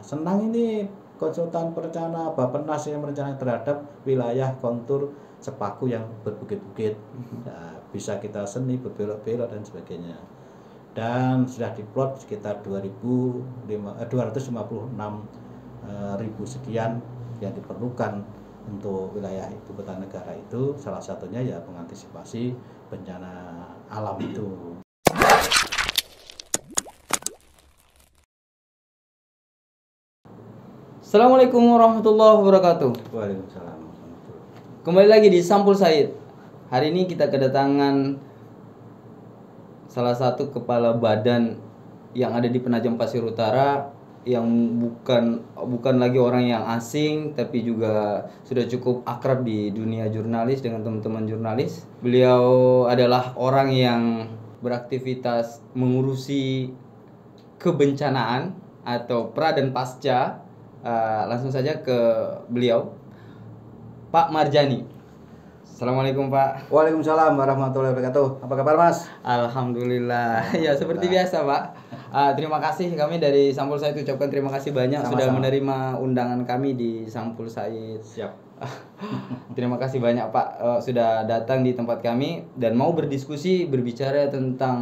senang ini konsultan perencana Bappenas yang merencanakan terhadap wilayah kontur Sepaku yang berbukit-bukit. Nah, bisa kita seni berbelok-belok dan sebagainya. Dan sudah diplot sekitar 256.000 sekian yang diperlukan untuk wilayah ibu kota negara itu. Salah satunya ya mengantisipasi bencana alam itu. Assalamualaikum warahmatullahi wabarakatuh. Waalaikumsalam. Kembali lagi di Sampul Said. Hari ini kita kedatangan salah satu kepala badan yang ada di Penajam Pasir Utara, yang bukan lagi orang yang asing, tapi juga sudah cukup akrab di dunia jurnalis dengan teman-teman jurnalis. Beliau adalah orang yang beraktivitas mengurusi kebencanaan atau pra dan pasca. Langsung saja ke beliau, Pak Marjani. Assalamualaikum Pak. Waalaikumsalam warahmatullahi wabarakatuh. Apa kabar Mas? Alhamdulillah. Ya seperti biasa Pak. Terima kasih, kami dari Sampul Said ucapkan terima kasih banyak. Sama-sama. Sudah menerima undangan kami di Sampul Said. Siap. Terima kasih banyak Pak, sudah datang di tempat kami dan mau berdiskusi, berbicara tentang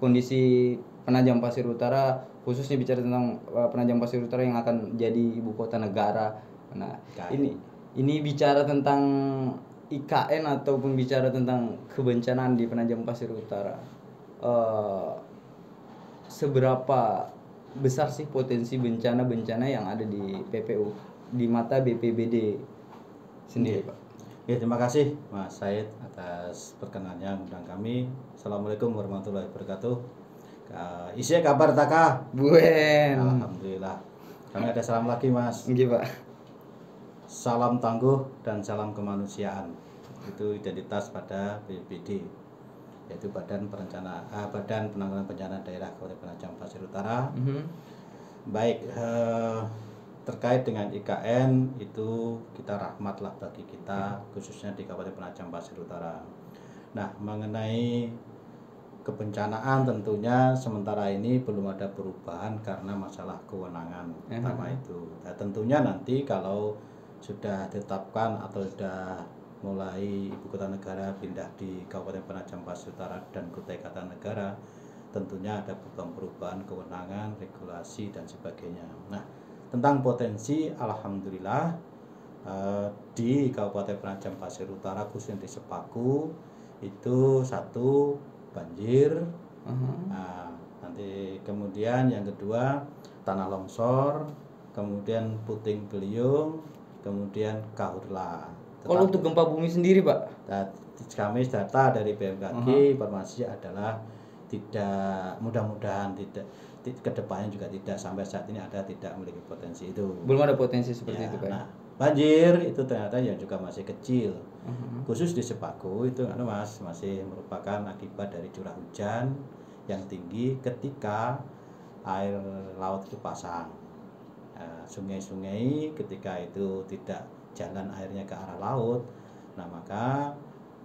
kondisi Penajam Pasir Utara, khususnya bicara tentang Penajam Pasir Utara yang akan jadi ibu kota negara. Nah, ini bicara tentang IKN ataupun bicara tentang kebencanaan di Penajam Pasir Utara. Seberapa besar sih potensi bencana-bencana yang ada di PPU di mata BPBD sendiri, Pak? Ya, terima kasih Mas Said atas perkenannya undang kami. Assalamualaikum warahmatullahi wabarakatuh. Isi kabar taka? Buen. Alhamdulillah. Kami ada salam lagi Mas. Nggih, Pak. Salam tangguh dan salam kemanusiaan. Itu identitas pada BPBD, yaitu Badan Penanggulangan Bencana Daerah Kabupaten Penajam Pasir Utara. Baik, terkait dengan IKN itu kita rahmatlah bagi kita, khususnya di Kabupaten Penajam Pasir Utara. Nah, mengenai kebencanaan tentunya sementara ini belum ada perubahan karena masalah kewenangan pertama itu. Nah, tentunya nanti kalau sudah ditetapkan atau sudah mulai ibu kota negara pindah di Kabupaten Penajam Pasir Utara dan Kutai Kartanegara, tentunya ada perubahan kewenangan, regulasi dan sebagainya. Nah, tentang potensi, alhamdulillah di Kabupaten Penajam Pasir Utara khususnya di Sepaku itu satu banjir. Nah, nanti kemudian yang kedua tanah longsor, kemudian puting beliung, kemudian kahurla. Kalau untuk gempa bumi sendiri, Pak? Kami data dari BMKG informasi adalah tidak, mudah-mudahan tidak, kedepannya juga tidak, sampai saat ini tidak memiliki potensi itu. Belum ada potensi seperti itu, Pak. Nah, banjir itu ternyata yang juga masih kecil. Khusus di Sepaku itu Mas masih merupakan akibat dari curah hujan yang tinggi ketika air laut itu pasang. Sungai-sungai ketika itu tidak jalan airnya ke arah laut, nah maka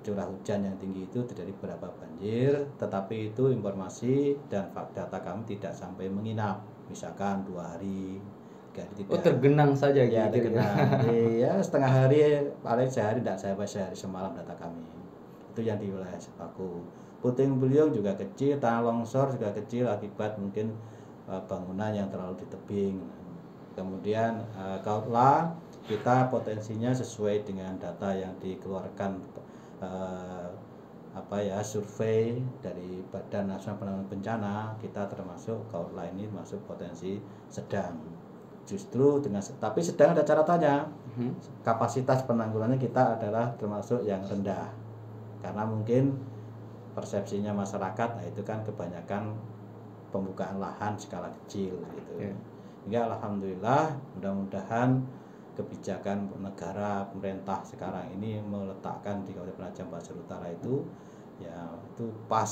curah hujan yang tinggi itu terjadi beberapa banjir, tetapi itu informasi dan data kami tidak sampai menginap, misalkan 2 hari, 3 hari tidak. Tergenang saja ya, gitu. Tergenang. Ya, setengah hari, paling sehari, tidak sampai sehari semalam data kami. Itu yang di wilayah Sepaku. Puting beliung juga kecil, tanah longsor juga kecil akibat mungkin bangunan yang terlalu di tebing. Kemudian kahurla kita potensinya sesuai dengan data yang dikeluarkan survei dari Badan Nasional Penanggulangan Bencana, kita termasuk kahurla ini masuk potensi sedang. Justru dengan, tapi sedang ada catatannya, kapasitas penanggulangannya kita adalah termasuk yang rendah karena mungkin persepsinya masyarakat, nah itu kan kebanyakan pembukaan lahan skala kecil gitu. Hingga alhamdulillah, mudah-mudahan kebijakan negara, pemerintah sekarang ini meletakkan di Kabupaten Penajam Pasir Utara itu ya itu pas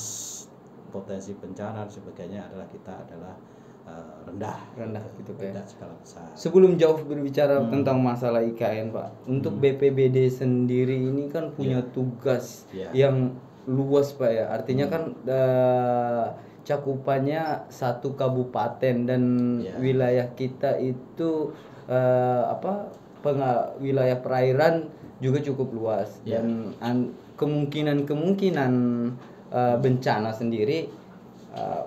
potensi bencana dan sebagainya adalah kita adalah rendah gitu, Pak. Rendah skala besar. Sebelum jauh berbicara tentang masalah IKN, Pak, untuk BPBD sendiri ini kan punya tugas yang luas, Pak ya. Artinya kan cakupannya satu kabupaten dan Ya. wilayah kita itu wilayah perairan juga cukup luas Ya. dan kemungkinan bencana sendiri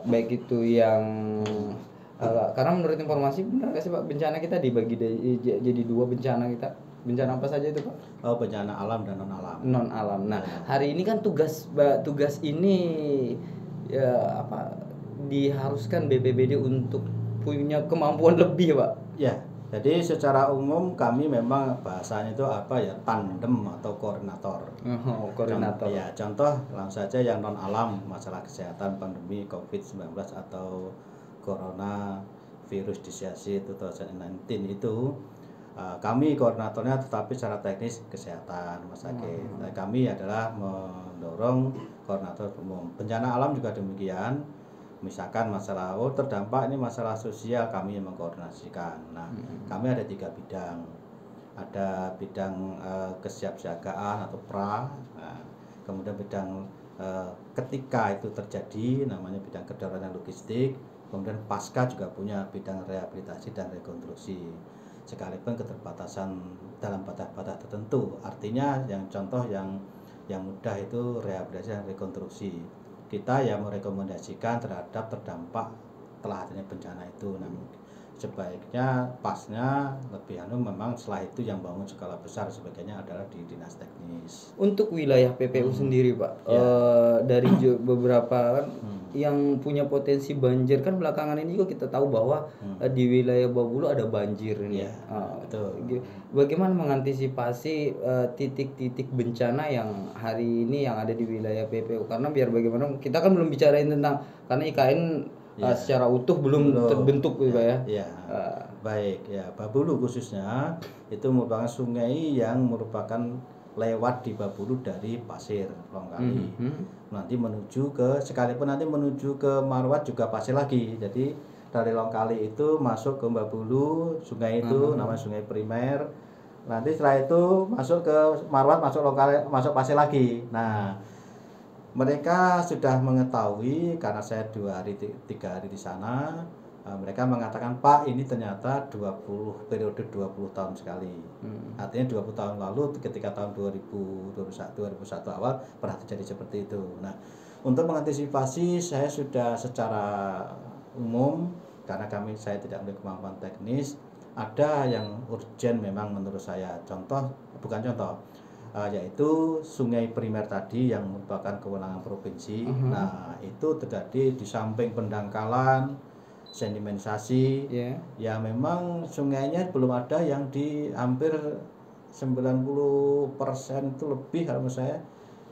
baik itu yang karena menurut informasi benar nggak sih Pak, bencana kita dibagi jadi dua bencana kita. Bencana apa saja itu Pak? Oh, bencana alam dan non alam. Non alam. Nah, Ya. hari ini kan tugas ini ya diharuskan BPBD untuk punya kemampuan lebih Pak. Ya, jadi secara umum kami memang bahasanya itu tandem atau koordinator. Koordinator. Contoh langsung saja yang non alam, masalah kesehatan pandemi COVID-19 atau corona virus disease 2019 itu kami koordinatornya, tetapi secara teknis kesehatan rumah sakit. Nah, kami adalah mendorong koordinator umum. Bencana alam juga demikian. Misalkan masalah terdampak ini masalah sosial, kami yang mengkoordinasikan. Nah, kami ada 3 bidang. Ada bidang kesiapsiagaan atau pra. Nah, kemudian bidang ketika itu terjadi namanya bidang kedaruratan logistik. Kemudian pasca juga punya bidang rehabilitasi dan rekonstruksi. Sekalipun keterbatasan dalam batas-batas tertentu. Artinya yang contoh yang mudah itu rehabilitasi dan rekonstruksi. Kita yang merekomendasikan terhadap terdampak telah adanya bencana itu. Namun sebaiknya pasnya lebih memang setelah itu yang bangun skala besar sebagainya adalah di dinas teknis. Untuk wilayah PPU sendiri Pak, dari beberapa kan yang punya potensi banjir kan belakangan ini juga kita tahu bahwa di wilayah Babulu ada banjir ini. Ya, betul. Bagaimana mengantisipasi titik-titik bencana yang hari ini yang ada di wilayah PPU? Karena biar bagaimana kita kan belum bicarain tentang karena IKN secara utuh belum terbentuk gitu Pak ya. Ya. Baik ya, Babulu khususnya itu merupakan sungai yang merupakan lewat di Babulu dari Pasir Longkali. Nanti menuju sekalipun nanti menuju ke Marwat juga pasir lagi. Jadi dari Longkali itu masuk ke Babulu, sungai itu namanya sungai primer. Nanti setelah itu masuk ke Marwat, masuk Longkali, masuk pasir lagi. Nah, mereka sudah mengetahui karena saya 2 hari 3 hari di sana. Mereka mengatakan, Pak, ini ternyata periode 20 tahun sekali. Artinya 20 tahun lalu ketika tahun 2001 awal pernah terjadi seperti itu. Nah, untuk mengantisipasi saya sudah secara umum karena saya tidak memiliki kemampuan teknis, ada yang urgent memang menurut saya. Yaitu sungai primer tadi yang merupakan kewenangan provinsi. Nah, itu terjadi di samping pendangkalan, sedimentasi. Ya memang sungainya belum ada yang di hampir 90% itu lebih kalau menurut saya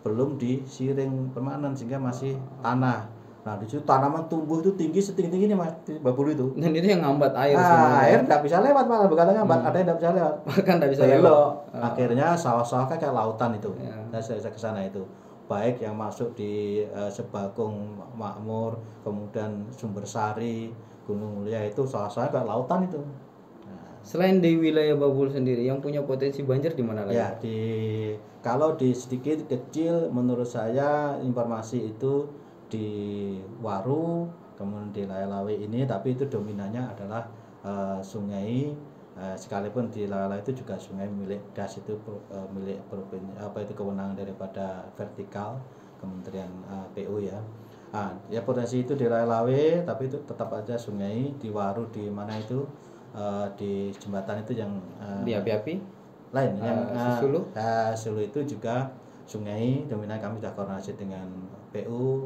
belum disiring permanen sehingga masih tanah. Nah, di situ tanaman tumbuh itu tinggi setinggi-tinggi ini Mas di Babulu itu. Dan itu yang ngambat air air nggak bisa lewat, malah bukan ngambat, ada yang nggak bisa lewat. Bahkan nggak bisa lewat. Akhirnya sawah-sawah kayak lautan itu. Saya ke sana itu. Baik yang masuk di Sebakung Makmur, kemudian Sumbersari, Gunung Mulia itu sawah-sawah kayak lautan itu. Selain di wilayah Babulu sendiri yang punya potensi banjir di mana lagi? Ya, kalau di sedikit kecil menurut saya informasi itu di Waru, kemudian di Layalawe ini, tapi itu dominannya adalah sungai. Sekalipun di Layalawe itu juga sungai milik DAS, itu milik provinsi, itu kewenangan daripada vertikal Kementerian PU ya. Ya potensi itu di Layalawe, tapi itu tetap aja sungai. Di Waru di mana itu di jembatan itu yang di api-api lain yang Sulu. Sulu itu juga sungai dominan. Kami sudah koordinasi dengan PU,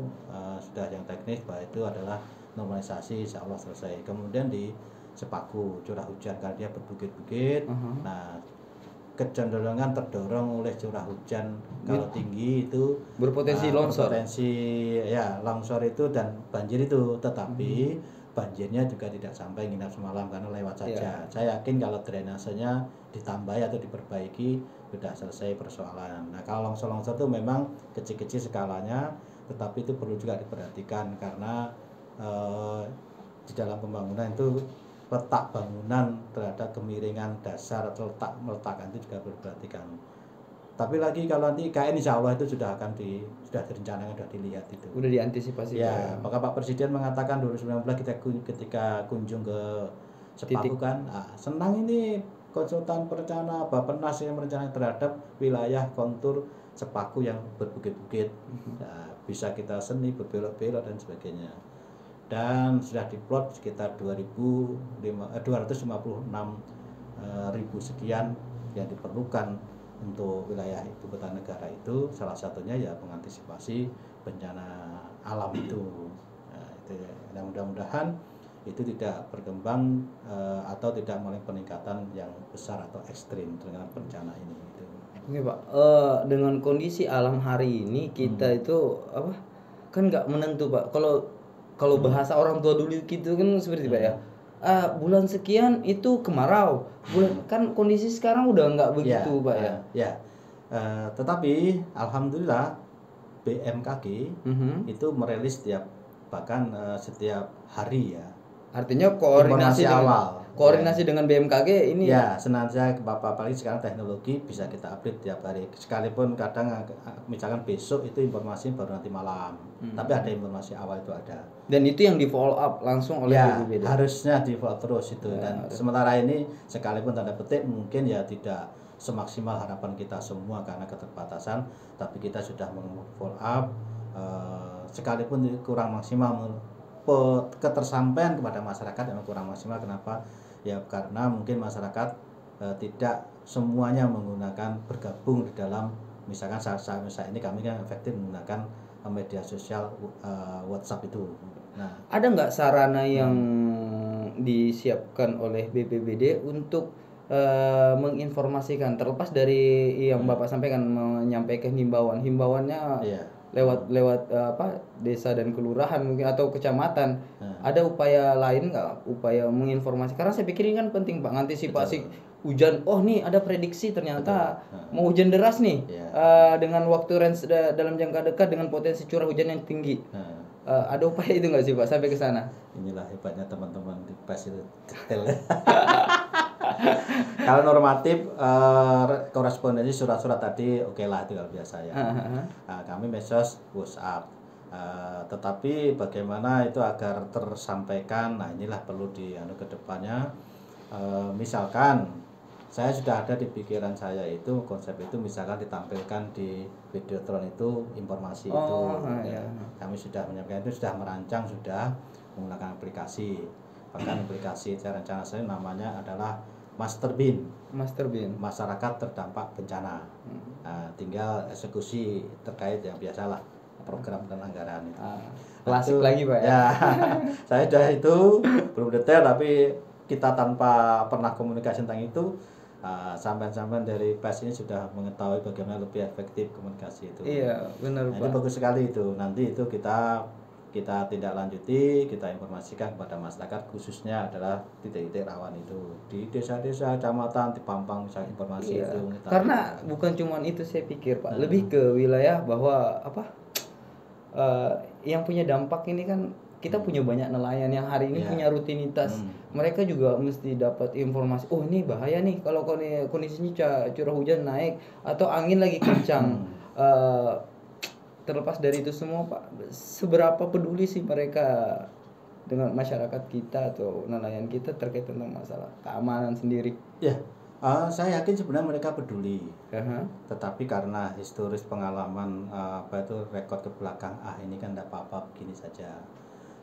sudah yang teknis bahwa itu adalah normalisasi, insya Allah selesai. Kemudian di Sepaku curah hujan karena dia berbukit-bukit. Nah, kecenderungan terdorong oleh curah hujan kalau tinggi itu berpotensi longsor. Longsor itu dan banjir itu, tetapi banjirnya juga tidak sampai nginap semalam karena lewat saja. Saya yakin kalau drainasenya ditambah atau diperbaiki sudah selesai persoalan. Nah, kalau longsor-longsor itu memang kecil-kecil skalanya, tetapi itu perlu juga diperhatikan karena di dalam pembangunan itu letak bangunan terhadap kemiringan dasar atau letak meletakan itu juga perlu diperhatikan. Tapi lagi kalau nanti IKN insya Allah itu sudah akan sudah direncanakan, sudah dilihat itu. Udah diantisipasi Pak, Ya, maka Pak Presiden mengatakan 2019 ketika kunjung ke Sepaku kan, senang ini konsultan perencana Bappenas yang merencanakan terhadap wilayah kontur Sepaku yang berbukit-bukit. Nah, bisa kita seni berbelok-belok dan sebagainya. Dan sudah diplot sekitar 256.000 sekian yang diperlukan untuk wilayah ibu kota negara itu, salah satunya ya mengantisipasi bencana alam itu. Nah, itu ya. Dan mudah-mudahan itu tidak berkembang atau tidak mulai peningkatan yang besar atau ekstrim dengan bencana ini. Gitu. Oke Pak, dengan kondisi alam hari ini kita itu apa kan nggak menentu Pak. Kalau bahasa orang tua dulu gitu kan seperti Pak ya. Bulan sekian itu kemarau. Kan kondisi sekarang udah nggak begitu Pak ya. Tetapi alhamdulillah BMKG itu merilis bahkan setiap hari ya. Artinya koordinasi awal. dengan BMKG ini ya senantiasa Bapak, apalagi sekarang teknologi bisa kita update tiap hari, sekalipun kadang misalkan besok itu informasi baru nanti malam, tapi ada informasi awal itu ada, dan itu yang di follow up langsung oleh BPBD. Harusnya di follow terus itu dan sementara ini sekalipun tanda petik mungkin ya tidak semaksimal harapan kita semua karena keterbatasan, tapi kita sudah follow up sekalipun kurang maksimal. Ketersampaian kepada masyarakat yang kurang maksimal. Kenapa? Ya karena mungkin masyarakat tidak semuanya menggunakan bergabung di dalam, misalkan saat ini kami kan efektif menggunakan media sosial WhatsApp itu. Nah, ada nggak sarana yang disiapkan oleh BPBD untuk menginformasikan, terlepas dari yang Bapak sampaikan, menyampaikan himbauannya lewat desa dan kelurahan mungkin atau kecamatan, ada upaya lain nggak, upaya menginformasi, karena saya pikir ini kan penting Pak, antisipasi hujan. Nih ada prediksi ternyata mau hujan deras nih, dengan waktu range dalam jangka dekat dengan potensi curah hujan yang tinggi. Ada upaya itu nggak sih Pak sampai ke sana? Inilah hebatnya teman-teman di PES itu detail. Kalau normatif korespondensi surat-surat tadi oke lah, itu kalau biasa ya. Kami medsos WhatsApp, tetapi bagaimana itu agar tersampaikan, nah inilah perlu ke depannya. Misalkan saya sudah ada di pikiran saya itu konsep itu, misalkan ditampilkan di Videotron itu informasi itu. Kami sudah menyampaikan itu, sudah merancang, sudah menggunakan aplikasi. Bahkan aplikasi rencana saya namanya adalah Master Bin, masyarakat terdampak bencana. Tinggal eksekusi terkait yang biasalah, program dan anggaran itu. Klasik lagi Pak ya. Saya sudah itu belum detail, tapi kita tanpa pernah komunikasi tentang itu, sampai-sampai dari PES ini sudah mengetahui bagaimana lebih efektif komunikasi itu. Iya benar Pak. Ini bagus sekali itu. Nanti itu kita tindak lanjuti, kita informasikan kepada masyarakat, khususnya adalah titik-titik rawan itu di desa-desa, kecamatan, di Pampang, misalnya informasi itu. Karena bukan cuma itu saya pikir Pak, lebih ke wilayah bahwa yang punya dampak ini kan kita punya banyak nelayan yang hari ini punya rutinitas. Mereka juga mesti dapat informasi. Ini bahaya nih kalau kondisinya curah hujan naik atau angin lagi kencang. Terlepas dari itu semua Pak, seberapa peduli sih mereka dengan masyarakat kita atau nelayan kita terkait tentang masalah keamanan sendiri? Saya yakin sebenarnya mereka peduli. Tetapi karena historis pengalaman rekod ke belakang, ini kan tidak apa-apa, begini saja.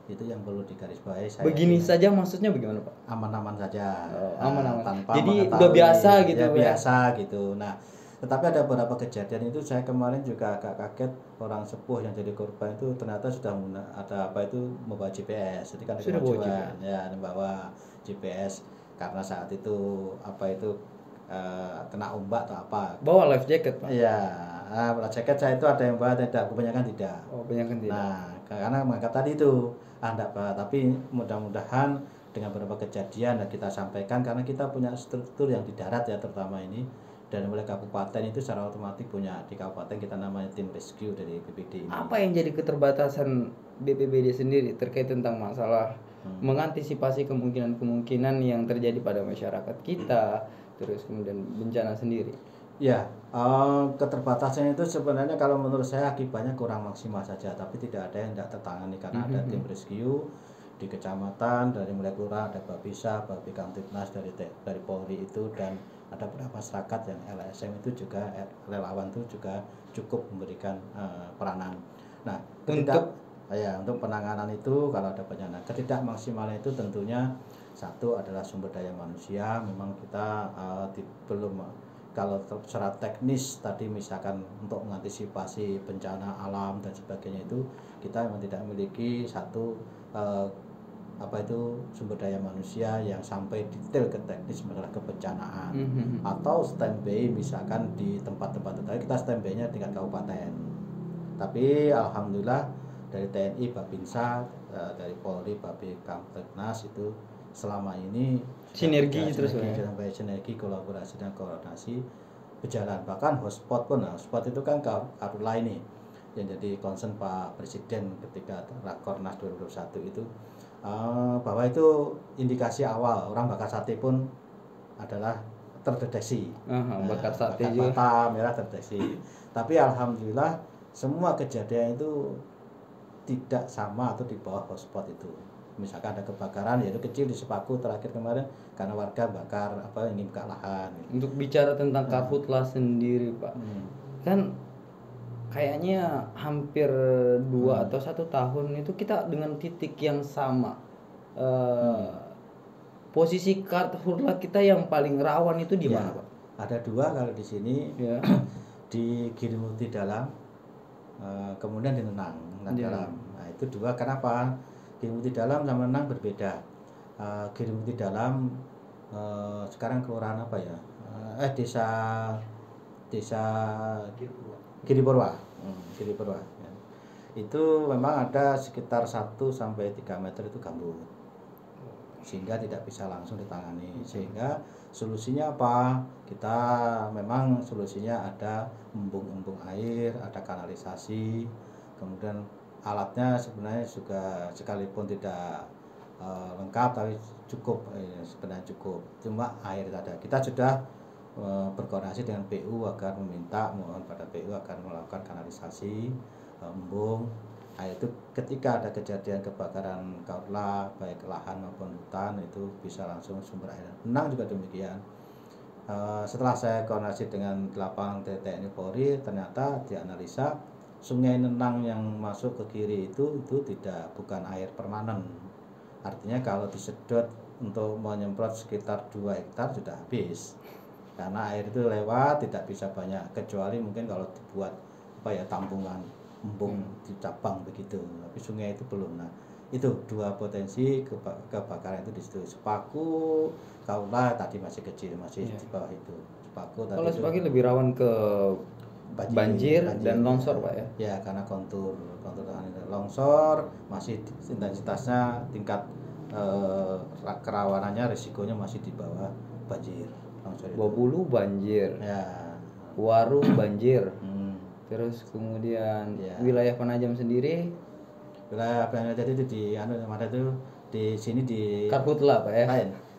Itu yang perlu digarisbawahi. Begini saja maksudnya bagaimana Pak? Aman-aman saja. Aman-aman. Tanpa jadi udah biasa gitu. Biasa gitu. Nah, tetapi ada beberapa kejadian itu, saya kemarin juga agak kaget, orang sepuh yang jadi korban itu ternyata sudah membawa GPS. Jadi kan ada kemajuan membawa GPS karena saat itu kena ombak atau apa. Bawa life jacket Pak? Iya, life jacket saya itu ada yang bawa, tidak, kebanyakan tidak. Kebanyakan tidak. Nah, karena mengangkat tadi itu tapi mudah-mudahan dengan beberapa kejadian kita sampaikan, karena kita punya struktur yang di darat ya terutama ini. Dan oleh kabupaten itu secara otomatis punya, di kabupaten kita namanya tim rescue dari BPBD ini. Apa yang jadi keterbatasan BPBD sendiri terkait tentang masalah mengantisipasi kemungkinan yang terjadi pada masyarakat kita, terus kemudian bencana sendiri? Ya, keterbatasan itu sebenarnya kalau menurut saya akibatnya kurang maksimal saja, tapi tidak ada yang tidak tertangani karena ada tim rescue di kecamatan dari mulai kelurahan, ada Babinsa, Babinkamtibnas dari Polri itu, dan ada beberapa masyarakat yang LSM itu juga relawan itu juga cukup memberikan peranan. Nah, untuk penanganan itu kalau ada bencana, ketidakmaksimalan itu tentunya satu adalah sumber daya manusia. Memang kita belum, kalau secara teknis tadi misalkan untuk mengantisipasi bencana alam dan sebagainya itu kita memang tidak memiliki satu sumber daya manusia yang sampai detail ke teknis masalah kebencanaan atau standby misalkan di tempat-tempat tertentu. Kita standby-nya tingkat kabupaten, tapi alhamdulillah dari TNI, Babinsa, dari Polri, Babinkamtibnas itu selama ini sinergi terus sampai sinergi, kolaborasi dan koordinasi berjalan. Bahkan hotspot pun, hotspot itu kan Karhutla ini yang jadi concern Pak Presiden ketika Rakornas 2021 itu, bahwa itu indikasi awal orang bakar sate pun adalah terdeteksi. Bakar sate bakat juga mata merah terdeteksi. Tapi alhamdulillah semua kejadian itu tidak sama atau di bawah hotspot itu. Misalkan ada kebakaran yaitu kecil di Sepaku terakhir kemarin karena warga bakar ini buka lahan. Untuk bicara tentang Karhutla sendiri Pak, kan kayaknya hampir 2 atau 1 tahun itu kita dengan titik yang sama. Posisi Karhutla kita yang paling rawan itu di mana Pak? Ada 2 kalau di sini, di Girimuti Dalam, kemudian di Nenang Dalam. Nah itu 2. Kenapa? Girimuti Dalam sama Nenang berbeda. Girimuti Dalam sekarang kelurahan apa ya? Desa Giripurwa. Giripurwa. Ya. Itu memang ada sekitar 1-3 meter itu gambut, sehingga tidak bisa langsung ditangani. Sehingga solusinya apa? Kita memang solusinya ada embung-embung air, ada kanalisasi, kemudian alatnya sebenarnya juga sekalipun tidak lengkap tapi cukup, sebenarnya cukup, cuma air ada. Kita sudah berkoordinasi dengan PU agar mohon pada PU agar melakukan kanalisasi, embung air itu ketika ada kejadian kebakaran Karhutla baik lahan maupun hutan itu bisa langsung sumber air. Nenang juga demikian. Setelah saya koordinasi dengan lapangan TNI Polri, ternyata dianalisa sungai Nenang yang masuk ke kiri itu bukan air permanen. Artinya kalau disedot untuk menyemprot sekitar 2 hektar sudah habis, karena air itu lewat tidak bisa banyak, kecuali mungkin kalau dibuat tampungan embung di cabang begitu, tapi sungai itu belum. Nah itu 2 potensi kebakaran itu di situ. Sepaku, Karhutla tadi masih kecil, masih di bawah itu. Sepaku tadi kalau Sepaku lebih rawan ke banjir dan longsor Pak ya? Ya karena kontur longsor masih intensitasnya tingkat kerawanannya, risikonya masih di bawah banjir. Bobulu banjir, Waru banjir, terus kemudian wilayah Penajam sendiri, wilayah Penajam itu di sini di Karhutla Pak ya?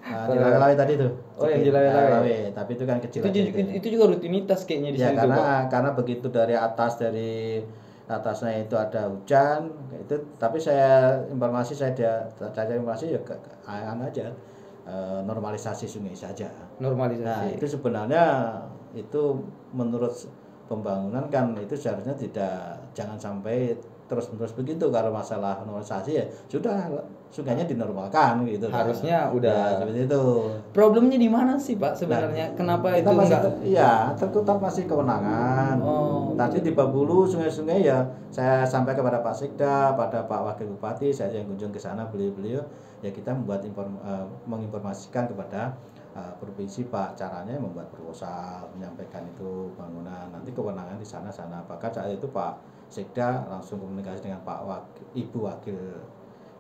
Di Lawe tadi tuh. Yang di Lawe. Tapi itu kan kecil. Itu juga rutinitas kayaknya di sini. Karena begitu dari atasnya itu ada hujan itu, tapi saya cari informasi ya aja normalisasi sungai saja. Normalisasi. Nah, itu sebenarnya itu menurut pembangunan kan itu seharusnya jangan sampai terus-menerus begitu. Kalau masalah normalisasi ya sudah sungainya dinormalkan gitu. Harusnya udah seperti itu. Problemnya di mana sih Pak sebenarnya? Kenapa itu terputar masih kewenangan. Tadi di Babulu sungai-sungai ya saya sampai kepada Pak Sekda, pada Pak Wakil Bupati, saya yang kunjung ke sana, beliau ya kita membuat menginformasikan kepada provinsi Pak, caranya membuat proposal, menyampaikan itu bangunan, nanti kewenangan di sana. Bahkan saat itu Pak Sekda langsung komunikasi dengan Ibu Wakil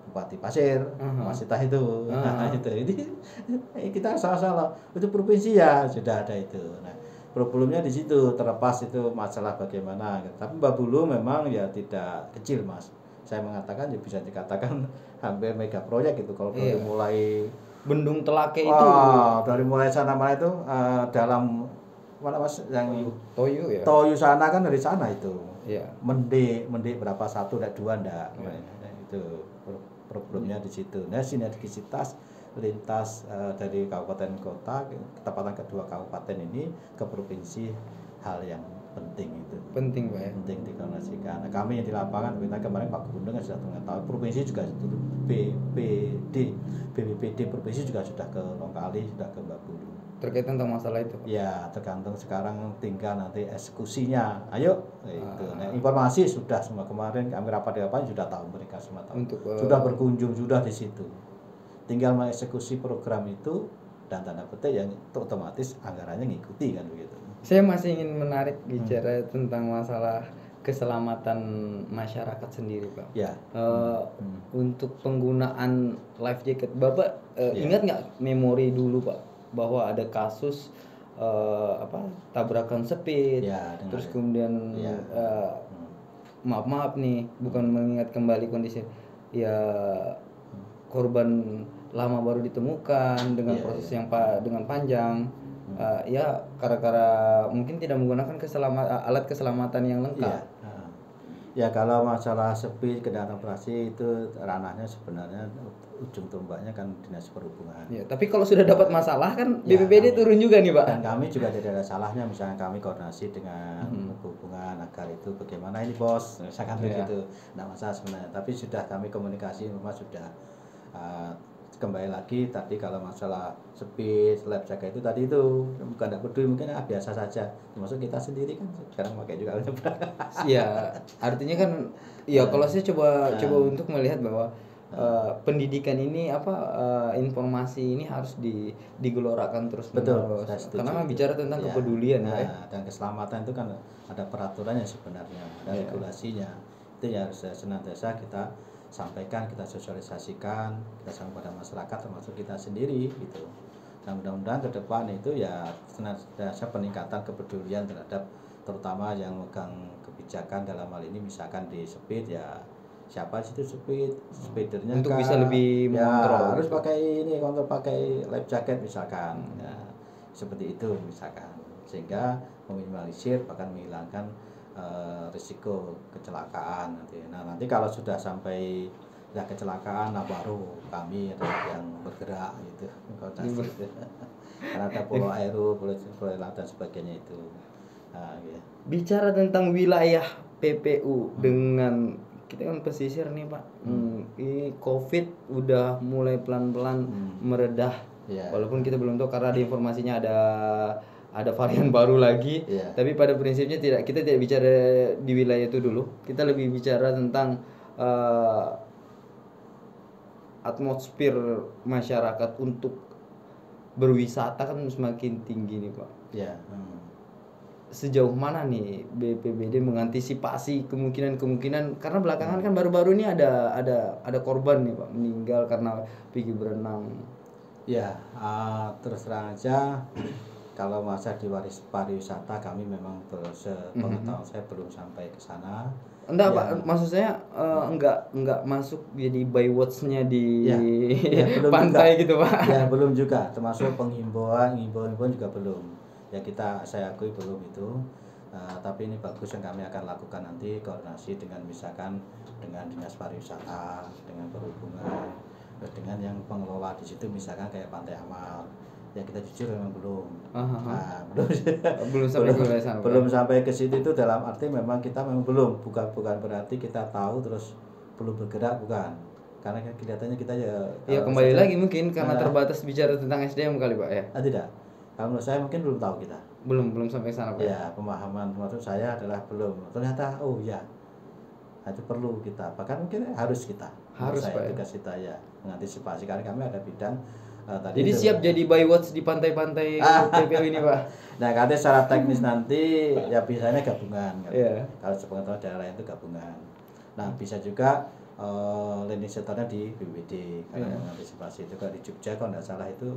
Bupati Pasir, Mas Sita itu. Ini kita salah-salah. Itu provinsi ya sudah ada itu. Nah, problemnya di situ, terlepas itu masalah bagaimana. Tapi Babulu memang ya tidak kecil Mas. Saya mengatakan ya bisa dikatakan hampir mega proyek itu kalau baru mulai Bendung Telake itu dari mulai sana mana itu dalam mana Mas yang Toyo ya. Toyo sana kan dari sana itu. Iya. Mendik berapa satu dan dua ndak. Iya. Nah, itu problemnya di situ. Nah, sinergisitas lintas dari kabupaten kota, ketepatan kedua kabupaten ini ke provinsi hal yang penting itu. Penting Pak ya. Penting dikoordinasikan. Nah, kami yang di lapangan kita kemarin Pak Gubernur kan sudah mengetahui, provinsi juga BPBD provinsi juga sudah ke lokali, sudah ke Bengkulu. Terkait tentang masalah itu Pak. Ya, tergantung sekarang tinggal nanti eksekusinya. Ayo, itu. Nah, informasi sudah semua kemarin kami rapat di lapangan sudah tahu, mereka semua tahu. Untuk, sudah berkunjung, sudah di situ. Tinggal mengeksekusi program itu dan tanda petik yang otomatis anggarannya ngikuti kan begitu. Saya masih ingin menarik bicara tentang masalah keselamatan masyarakat sendiri Pak. Ya. Untuk penggunaan life jacket, Bapak ingat nggak memori dulu Pak bahwa ada kasus tabrakan speed, terus kemudian maaf nih bukan mengingat kembali kondisi ya korban lama baru ditemukan dengan proses yang dengan panjang. Ya karena mungkin tidak menggunakan alat keselamatan yang lengkap. Ya kalau masalah speed kendaraan operasi itu ranahnya sebenarnya ujung tombaknya kan dinas perhubungan. Ya, tapi kalau sudah dapat masalah kan BPBD turun juga nih Pak. Dan kami juga tidak ada salahnya misalnya kami koordinasi dengan perhubungan agar itu bagaimana ini bos, misalkan begitu. Nah masalah sebenarnya. Tapi sudah kami komunikasi memang sudah kembali lagi tadi kalau masalah speed, lap jaga itu tadi itu bukan tidak peduli mungkin biasa saja. Termasuk kita sendiri kan sekarang pakai juga. Iya, artinya kan ya kalau saya coba untuk melihat bahwa pendidikan ini informasi ini harus digelorakan terus menerus. Karena bicara tentang kepedulian dan keselamatan itu kan ada peraturannya sebenarnya, ada regulasinya. Itu ya harus senantiasa kita sampaikan, kita sosialisasikan, kita sampaikan pada masyarakat termasuk kita sendiri gitu. Nah mudah-mudahan ke depan itu ya senantiasa peningkatan kepedulian terhadap terutama yang megang kebijakan dalam hal ini misalkan di speed ya siapa situ speedernya untuk bisa lebih mengontrol harus pakai ini kontrol pakai life jacket misalkan ya, seperti itu misalkan sehingga meminimalisir bahkan menghilangkan risiko kecelakaan nanti. Nah nanti kalau sudah sampai ya kecelakaan baru kami ada yang bergerak gitu karena ada polo aero, polo dan sebagainya itu. Nah, ya. Bicara tentang wilayah PPU dengan kita kan pesisir nih Pak, ini COVID udah mulai pelan-pelan meredah, walaupun kita belum tahu karena di informasinya ada varian baru lagi, tapi pada prinsipnya kita tidak bicara di wilayah itu dulu, kita lebih bicara tentang atmosfer masyarakat untuk berwisata kan semakin tinggi nih Pak. Sejauh mana nih BPBD mengantisipasi kemungkinan karena belakangan kan baru-baru ini ada korban nih Pak meninggal karena pergi berenang. Ya, terus terang aja kalau masa di pariwisata kami memang sepengetahuan saya belum sampai ke sana. Enggak Pak, maksud saya enggak masuk jadi by watch-nya di pantai juga, gitu Pak. Ya belum juga, termasuk penghimbauan juga belum. Ya saya akui belum itu. Tapi ini bagus yang kami akan lakukan nanti koordinasi dengan misalkan dengan dinas pariwisata, dengan perhubungan, dengan yang pengelola di situ misalkan kayak Pantai Amal. Ya kita jujur memang belum. Belum sampai ke situ itu dalam arti memang kita memang belum bukan berarti kita tahu terus belum bergerak bukan. Karena kelihatannya kita ya kembali lagi mungkin karena terbatas bicara tentang SDM kali Pak ya. Tidak. Kalau menurut saya mungkin belum tahu kita. Belum sampai sana Pak. Ya, pemahaman maksud saya adalah belum. Ternyata itu perlu kita. Bahkan mungkin harus kita. Harus Pak. Tugas kita ya mengantisipasi karena kami ada bidang tadi. Jadi siap jadi by watch di pantai-pantai PPU ini Pak. Nah, katanya secara teknis nanti ya biasanya gabungan. Kalau sepengetahuan daerah itu gabungan. Nah, bisa juga landing centernya di BPBD karena mengantisipasi itu. Kalau di Jogja kalau tidak salah itu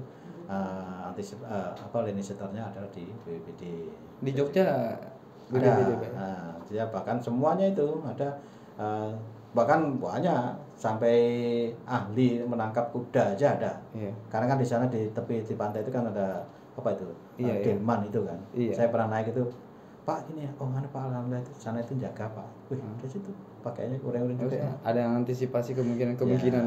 landing centernya adalah di BPBD. Di Jogja BPBD. Ya bahkan semuanya itu ada bahkan banyak sampai ahli menangkap kuda aja ada. Karena kan di sana di tepi pantai itu kan ada apa itu Iya, iya. Delman itu kan. Iya. Saya pernah naik itu, Pak gini ya, oh mana Pak, alhamdulillah itu sana itu jaga Pak. Wih, di situ pakainya uring-uring juga. Maksudnya ada yang antisipasi kemungkinan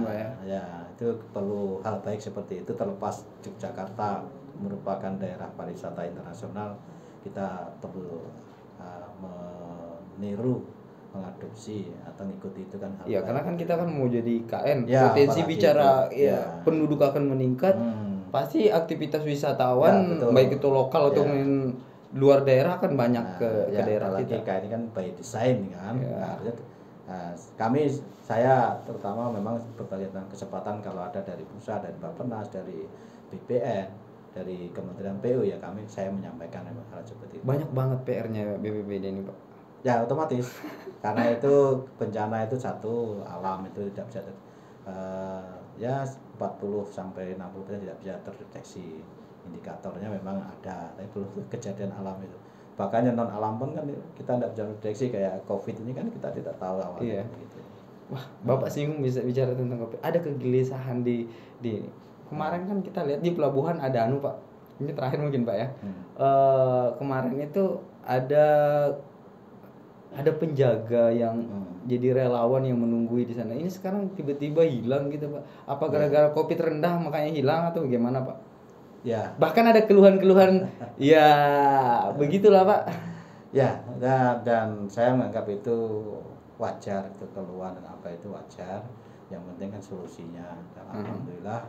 Pak ya. Ya, itu perlu hal baik seperti itu. Terlepas Yogyakarta merupakan daerah pariwisata internasional, kita perlu meniru, mengadopsi atau mengikuti itu kan hal Iya, baik. karena kan kita kan mau jadi KN, Ya, potensi apalagi bicara itu. ya penduduk akan meningkat, pasti aktivitas wisatawan Ya, betul. baik itu lokal atau Ya. luar daerah kan banyak Nah, ke daerah apalagi kita. kayak ini kan by design kan. Ya. Nah, artinya, saya terutama memang berbagai kesempatan kalau ada dari pusat, dari Bappenas, dari BPN, dari Kementerian PU ya saya menyampaikan hal seperti itu. Banyak banget PR-nya BPBD ini, Pak. Ya otomatis karena itu bencana itu satu alam itu tidak bisa ya 40 sampai 60% tidak bisa terdeteksi, indikatornya memang ada tapi belum kejadian alam itu. Bahkan yang non alam pun kan kita tidak bisa deteksi, kayak COVID ini kan kita tidak tahu awalnya. Iya. Gitu. Wah, Bapak singgung bisa bicara tentang kopi. Ada kegelisahan di kemarin kan kita lihat di pelabuhan ada Pak. Ini terakhir mungkin Pak ya. Kemarin itu ada penjaga yang jadi relawan yang menunggui di sana. Ini sekarang tiba-tiba hilang gitu Pak. Apa gara-gara COVID rendah makanya hilang atau bagaimana Pak? Ya. Bahkan ada keluhan-keluhan. Ya, begitulah Pak. Ya, dan saya menganggap itu wajar, itu keluhan dan apa itu wajar. Yang penting kan solusinya. Dan alhamdulillah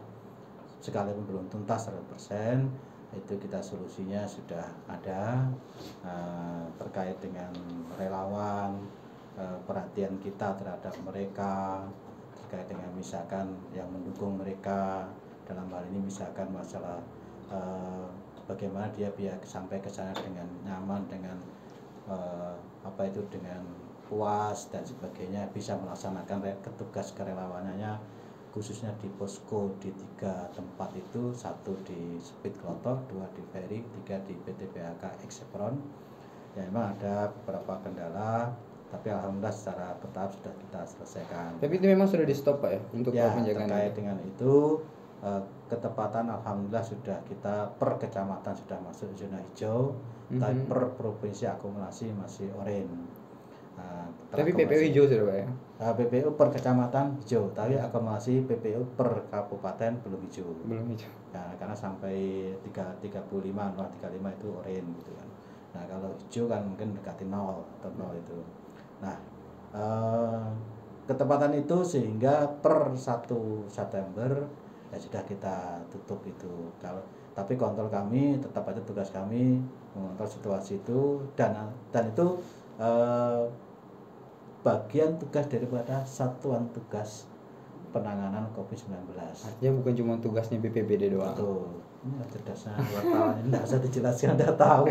sekalipun belum tuntas 100%, itu kita solusinya sudah ada, terkait dengan relawan, perhatian kita terhadap mereka, terkait dengan misalkan yang mendukung mereka dalam hal ini misalkan masalah bagaimana dia biar sampai ke sana dengan nyaman, dengan dengan puas dan sebagainya, bisa melaksanakan tugas kerelawanannya, khususnya di posko di 3 tempat itu, 1 di Speed Klotok, 2 di Ferry, 3 di PT PHK Exepron. Ya memang ada beberapa kendala, tapi alhamdulillah secara bertahap sudah kita selesaikan. Tapi itu memang sudah di stop Pak ya untuk penjagaan. Terkait dengan itu ketepatan alhamdulillah sudah kita per kecamatan sudah masuk zona hijau, tapi per provinsi akumulasi masih oranye. Tapi PPU hijau sudah Pak ya? PPU per kecamatan hijau, tapi akumulasi PPU per kabupaten belum hijau. Belum hijau. Ya, karena sampai 35 itu oranye gitu kan. Nah kalau hijau kan mungkin dekati 0 atau 0 itu. Nah ketepatan itu sehingga per 1 September ya sudah kita tutup itu. Tapi kontrol kami tetap aja, tugas kami mengontrol situasi itu dan itu bagian tugas daripada Satuan Tugas Penanganan COVID-19. Artinya bukan cuma tugasnya BPBD doang. Betul. Ini cerdasnya wartawan ini tidak usah dijelaskan, Anda tahu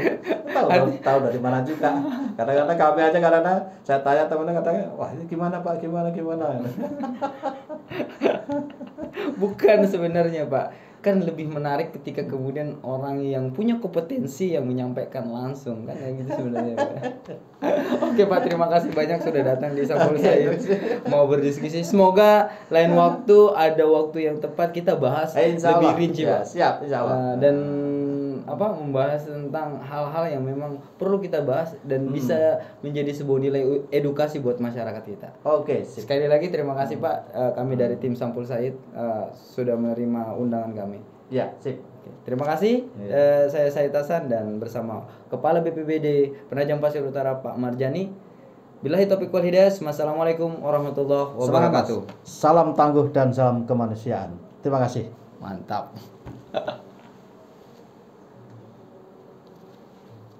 dari mana juga. Kadang-kadang kami aja, karena saya tanya teman-teman katanya, wah ini gimana Pak, gimana. Bukan sebenarnya Pak, kan lebih menarik ketika kemudian orang yang punya kompetensi yang menyampaikan langsung kan ya gitu sebenarnya Pak. Oke Pak, terima kasih banyak sudah datang di Sampul Said mau berdiskusi. Semoga lain waktu ada waktu yang tepat kita bahas lebih rinci Pak. Siap, insyaallah. Dan membahas tentang hal-hal yang memang perlu kita bahas dan bisa menjadi sebuah nilai edukasi buat masyarakat kita. Oke, sip. Sekali lagi terima kasih Pak, kami dari tim Sampul Said sudah menerima undangan kami. Ya, sip. Oke, terima kasih. Saya Said Hasan dan bersama Kepala BPBD Penajam Pasir Utara Pak Marjani. Billahi taufiq wal hidayah. Wassalamualaikum warahmatullahi wabarakatuh. Salam tangguh dan salam kemanusiaan. Terima kasih. Mantap.